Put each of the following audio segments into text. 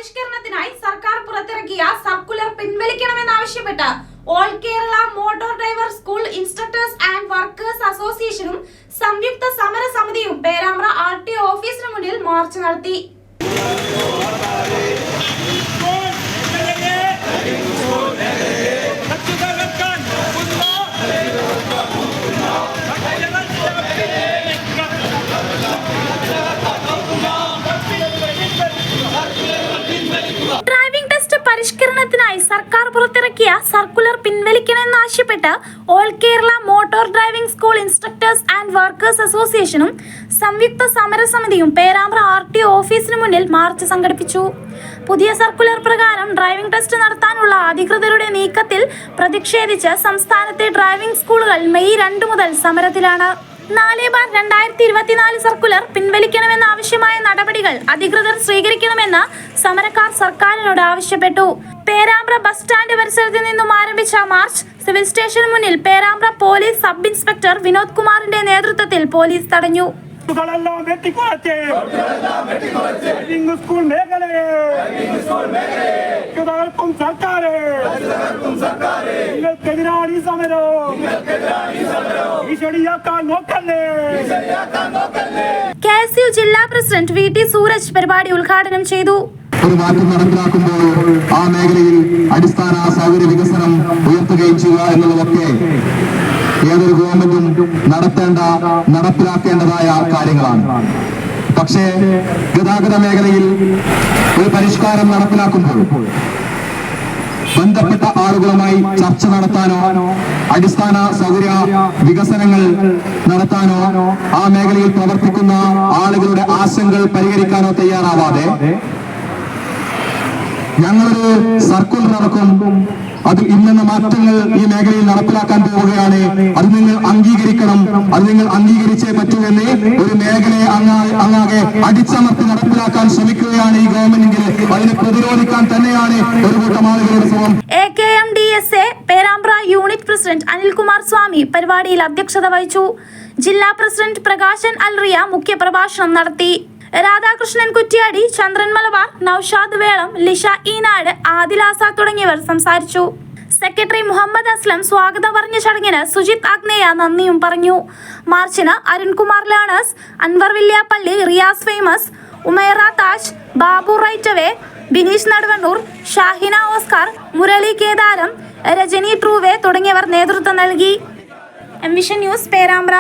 പരിഷ്കരണത്തിനായി സർക്കാർ പുറത്തിറക്കിയ സർക്കുലർ പിൻവലിക്കണമെന്നാവശ്യപ്പെട്ട് all Kerala motor driver school instructors and workers അസോസിയേഷനും സംയുക്ത സമരസമിതിയും പേരാമ്പ്ര RTO ഓഫീസിന് മുന്നിൽ മാർച്ച് നടത്തി. ഡ്രൈവിംഗ് ടെസ്റ്റ് പരിഷ്കരണത്തിനായി സർക്കാർ പുറത്തിറക്കിയ സർക്കുലർ പിൻവലിക്കണമെന്നാവശ്യപ്പെട്ട് all Kerala motor driving school instructors and workers അസോസിയേഷനും സംയുക്ത സമരസമിതിയും പേരാമ്പ്ര RTO ഓഫീസിന് മുന്നിൽ മാർച്ച് സംഘടിപ്പിച്ചു. പുതിയ സർക്കുലർ പ്രകാരം ഡ്രൈവിംഗ് ടെസ്റ്റ് നടത്താനുള്ള അധികൃതരുടെ നീക്കത്തിൽ പ്രതിഷേധിച്ച് സംസ്ഥാനത്തെ ഡ്രൈവിംഗ് സ്കൂളുകൾ മെയ് 2 മുതൽ സമരത്തിലാണ്. 4/2024 സർക്കുലർ പിൻവലിക്കണമെന്നാവശ്യമായ നടപടികൾ അധികൃതർ സ്വീകരിക്കണമെന്ന് സമരക്കാർ സർക്കാരിനോട് ആവശ്യപ്പെട്ടു. പേരാമ്പ്ര ബസ് സ്റ്റാൻഡ് പരിസരത്ത് നിന്നും ആരംഭിച്ച മാർച്ച് സിവിൽ സ്റ്റേഷന് മുന്നിൽ Perambra police sub inspector Vinod കുമാറിന്റെ നേതൃത്വത്തിൽ പോലീസ് തടഞ്ഞു. KSU ജില്ലാ പ്രസിഡന്റ് VT സൂരജ് പരിപാടി ഉദ്ഘാടനം ചെയ്തു. ഒരു മാറ്റം നടപ്പിലാക്കുമ്പോൾ ആ മേഖലയിൽ അടിസ്ഥാന സൗകര്യ വികസനം ഉയർത്തുകയും ചെയ്യുക എന്നുള്ളതൊക്കെ ഏതൊരു ഗവൺമെന്റും നടപ്പിലാക്കേണ്ടതായ കാര്യങ്ങളാണ്. പക്ഷേ ഗതാഗത മേഖലയിൽ ഒരു പരിഷ്കാരം നടപ്പിലാക്കുമ്പോൾ ബന്ധപ്പെട്ട ആളുകളുമായി ചർച്ച നടത്താനോ അടിസ്ഥാന സൗകര്യ വികസനങ്ങൾ നടത്താനോ ആ മേഖലയിൽ പ്രവർത്തിക്കുന്ന ആളുകളുടെ ആശങ്കകൾ പരിഹരിക്കാനോ തയ്യാറാവാതെ ഞങ്ങളൊരു സർക്കുലർ ഇറക്കും, അതിൽ ഇന്ന മാറ്റങ്ങൾ ഈ മേഖലയിൽ നടപ്പിലാക്കാൻ പോവുകയാണ്, അത് നിങ്ങൾ അംഗീകരിക്കണം, അത് നിങ്ങൾ അംഗീകരിച്ചേ പറ്റൂ എന്ന് ഒരു മേഖലയെ അങ്ങാകെ അടിച്ചമർത്തി നടപ്പിലാക്കാൻ ശ്രമിക്കുകയാണ് ഈ ഗവൺമെന്റിൽ. അതിനെ പ്രതിരോധിക്കാൻ തന്നെയാണ് ഒരു കൂട്ടം ആളുകളുടെ ശ്രമം. AKMDSA Perambra unit president Anilkumar Swami പരിപാടിയിൽ അധ്യക്ഷത വഹിച്ചു. ജില്ലാ പ്രസിഡന്റ് പ്രകാശൻ അൽറിയ മുഖ്യപ്രഭാഷണം നടത്തി. രാധാകൃഷ്ണൻ കുറ്റ്യാടി, ചന്ദ്രൻ മലബാർ, നൌഷാദ് വേളം, ലിഷ ഈനാട്, ആദിൽ ആസാദ് തുടങ്ങിയവർ സംസാരിച്ചു. സെക്രട്ടറി മുഹമ്മദ് അസ്ലം സ്വാഗതം പറഞ്ഞ ചടങ്ങിന് സുജിത് ആഗ്നേയ നന്ദിയും പറഞ്ഞു. മാർച്ചിന് Arunkumar Learners, Anwar Villiappally, Riyas Famous, Umaira Taj, Babu Rightway, Bineesh Naduvannur, Shahina Oscar, Murali Kedaram, Rajani Trueway തുടങ്ങിയവർ നേതൃത്വം നൽകി. Vision news Perambra.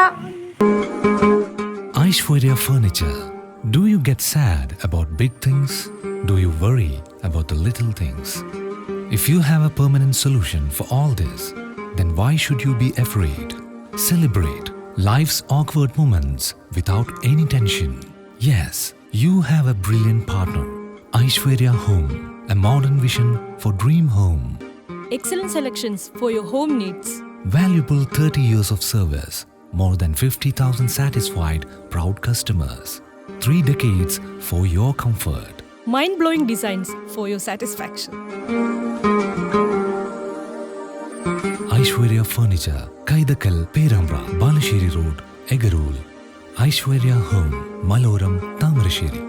Aishwarya Furniture. Do you get sad about big things? Do you worry about the little things? If you have a permanent solution for all this, then why should you be afraid? Celebrate life's awkward moments without any tension. Yes, you have a brilliant partner. Aishwarya Home, a modern vision for dream home. Excellent selections for your home needs. Valuable 30 years of service. More than 50,000 satisfied, proud customers. 3 decades for your comfort. Mind-blowing designs for your satisfaction. Aishwarya Furniture, Kaidakal, Perambra, Balashiri Road, Egarul. Aishwarya Home, Maloram, Tamarasheri.